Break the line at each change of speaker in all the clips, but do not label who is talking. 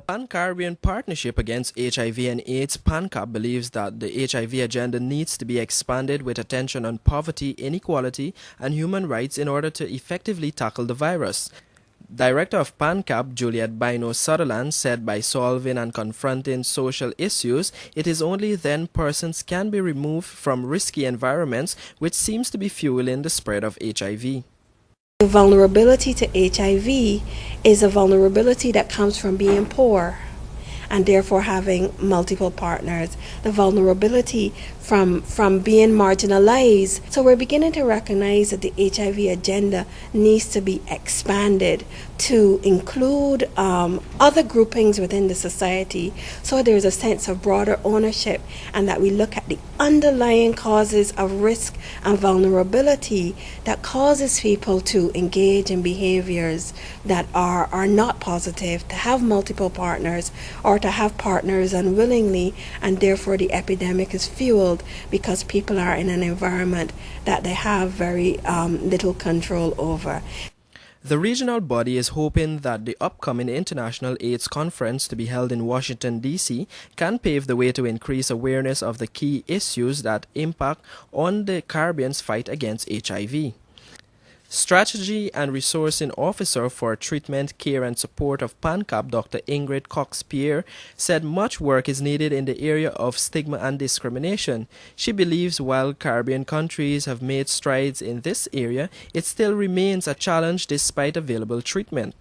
Pan-Caribbean Partnership Against HIV and AIDS, PANCAP, believes that the HIV agenda needs to be expanded with attention on poverty, inequality, and human rights in order to effectively tackle the virus. Director of PANCAP, Juliet Bino Sutherland, said by solving and confronting social issues, it is only then persons can be removed from risky environments, which seems to be fueling the spread of HIV.
The vulnerability to HIV is a vulnerability that comes from being poor and therefore having multiple partners. The vulnerability from being marginalized. So we're beginning to recognize that the HIV agenda needs to be expanded to include other groupings within the society, so there's a sense of broader ownership and that we look at the underlying causes of risk and vulnerability that causes people to engage in behaviors that are not positive, to have multiple partners or to have partners unwillingly, and therefore the epidemic is fueled because people are in an environment that they have very little control over.
The regional body is hoping that the upcoming International AIDS Conference to be held in Washington, D.C. can pave the way to increase awareness of the key issues that impact on the Caribbean's fight against HIV. Strategy and Resourcing Officer for Treatment, Care and Support of PANCAP, Dr. Ingrid Cox-Pierre, said much work is needed in the area of stigma and discrimination. She believes while Caribbean countries have made strides in this area, it still remains a challenge despite available treatment.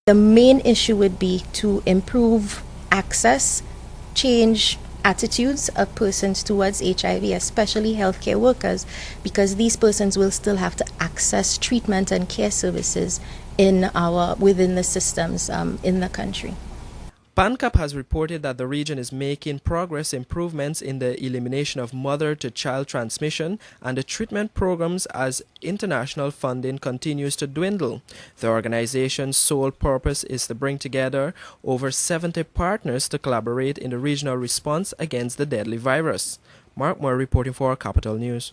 The main issue would be to improve access, change attitudes of persons towards HIV, especially healthcare workers, because these persons will still have to access treatment and care services within the systems in the country.
PANCAP has reported that the region is making improvements in the elimination of mother-to-child transmission and the treatment programs as international funding continues to dwindle. The organization's sole purpose is to bring together over 70 partners to collaborate in the regional response against the deadly virus. Mark Moore reporting for Capital News.